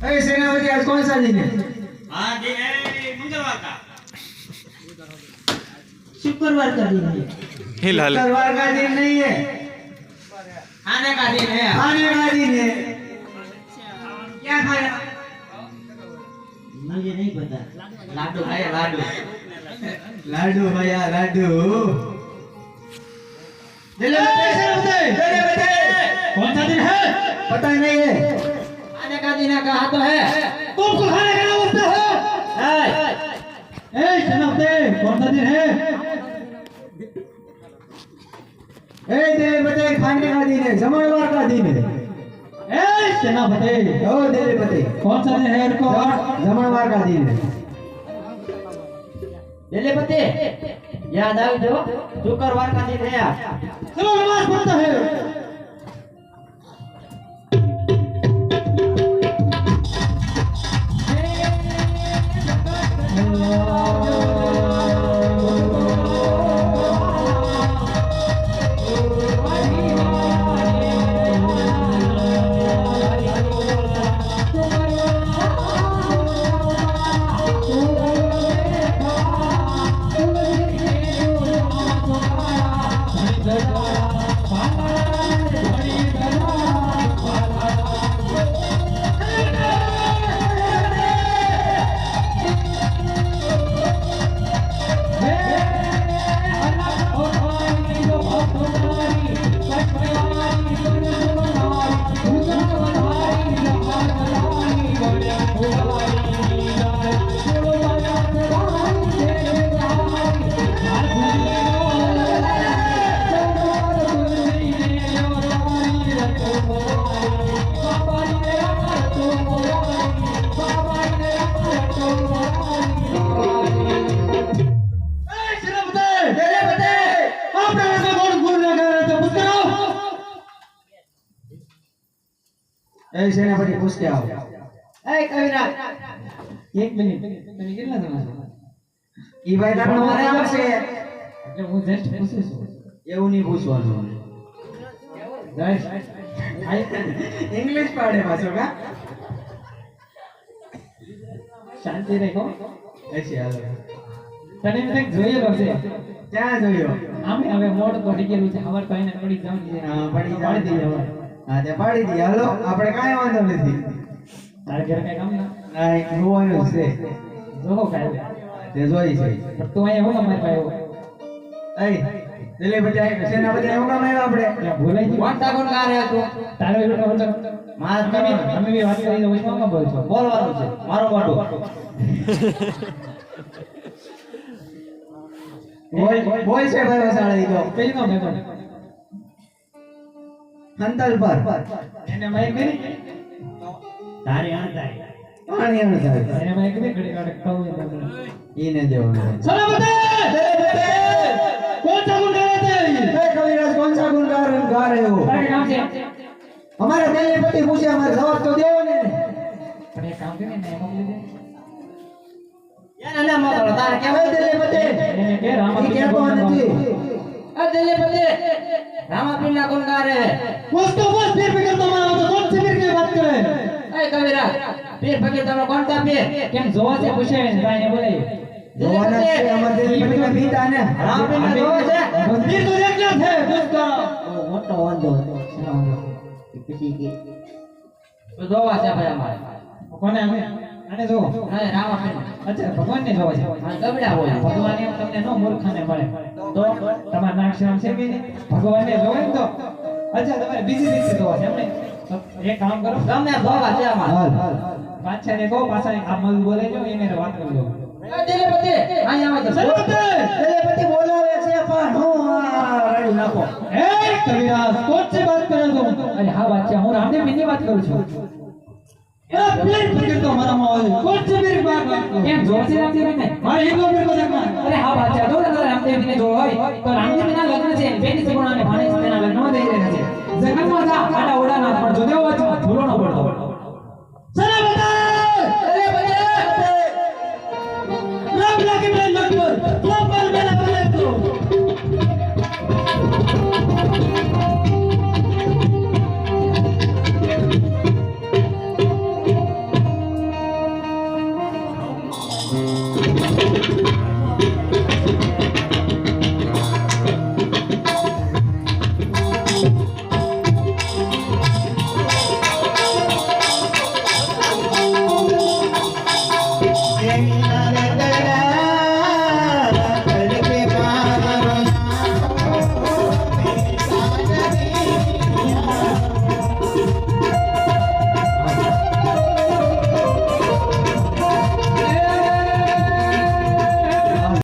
अरे सेनापति आज कौन सा दिन है? हाँ दिन है मंगलवार का। शुक्रवार का दिन है। हिलाल शुक्रवार का दिन नहीं है, खाने का दिन है। खाने का दिन है। क्या खाया? मुझे नहीं पता। लाडू खाया लाडू। लाडू भैया लाडू। दिल्ली कौन सा दिन है? पता नहीं है। खाने का दिन है कहा तो है। तुमको खाने का नाम बोलते हो? सेनापति कौन सा दिन है? दिल्लीपति खाने का दिन है, जमणवार का दिन है। सेनापति ओ दिल्लीपति कौन सा दिन है? इनको जमणवार का दिन है। दिल्लीपति याद आ दो शुक्रवार का दिन है आज। चलो नमाज पढ़ता है। सेनापति पूछ के आओ। कविराज एक मिनिट તમે કેટલા જણા છો? ઈ ભાઈ તારો બરાબર છે એટલે હું જસ્ટ પૂછું છું. એવું નહીં પૂછવાનું જસ્ટ ઇંગ્લિશ પાડે પાછો કા શાંતિ રાખો. એસી હાલો તને મેં કંઈક જોયેલો છે. ક્યાં જોયો આમે હવે મોડ પડી ગયેલું છે. ખબર તો એને પડી જવાની છે. હા પડી પાડી જાય દીધી હવે. હા તે પાડી દી હાલો આપણે કાંઈ વાંધો નથી તારે ઘરે કઈ કામ ના આ એક જોવાનું છે જોવો કાંઈ તે જોઈ છે પણ તું અહીંયા હું અમારી પાસે એ દિલ્હીપતિ સેનાપતિ એવું કામ આવ્યા આપણે એટલે ભૂલાઈ ગયું. કોણ તા કોણ કા રહ્યા તું તારો બેટો હતો. મારા અમે બી વાત કરીને ઓછમાં કામ બોલ છો. બોલવાનું છે મારો બાટો બોલ છે ભાઈ વસાડા ઈ તો પેલી કામ ભેગો હંતલ પર એને માય કરી તારી હંતાઈ પાણી આણ થાય એને માય કરી ઘડી કાઢે કહું તમને. ઈને દેવાનું સલામતે कौन सा गुण गा रहे थे? कविराज कौन सा गुण गा रहे हो तारे काम से हमारे दिल्लीपति पूछे हमारे जवाब तो दो ने પણ એ કામ કરીને ને મોકલી દે. यार ना मत बता क्या है दिल्लीपति એને કે રામ ये क्या कौन थी अ दिल्लीपति रामापीर गुण गा रहे हैं बस तो बस फिर फिकर तो मारा तो कौन से फिर की बात करे? ए कविराज पीर फकीर तुम कौन सा पीर કેમ જોવા છે પૂછે ને ભાઈ ને બોલે जोवाना से हमारे दिल्लीपति में बीत आने रामापीर ने जोवा से फिर तो देख लिया थे उसका ओ मोटो वांदो किसी की तो जोवा से भाई हमारे કોને અમે આને જો हां रामापीर અચ્છા ભગવાન ને જોવા છે. हां गबड़ा बोला ભગવાન એમ તમને નો મૂર્ખાને મળે તો તમાર નામ શ્યામ છે કે નહીં? ભગવાન ને જોવે ને તો અચ્છા તમારે બીજી રીતે જોવા છે એમને તો એક કામ કરો गमे जोवा से हमारे પાછા ને કહો પાછા આ મલ બોલે જો એને વાત કરી લો. दिल्लीपति અહીં આવો તો સલામતે दिल्लीपति बोलावे છે પણ હું રડી નાખો ए कविराज कौन सी बात कर रहे हो? अरे हाँ बादशाह हूँ रामदेव की बात करूँ છું. अरे फिर फिकर तो हमारा माहौल है. कौन सी मेरी बात કેમ જોર से रामदेव ने मारे एक लोग को देखना. अरे हाँ बादशाह तो रामदेव ने जो હોય તો રામદેવ ના લગ્ન છે બેની સગુણા ને ભાણે તેના લગ્નમાં થઈ રહ્યા છે. જગતમાં જા આડા ઓડા ના પણ જો દેવો ધૂલો ન પડતો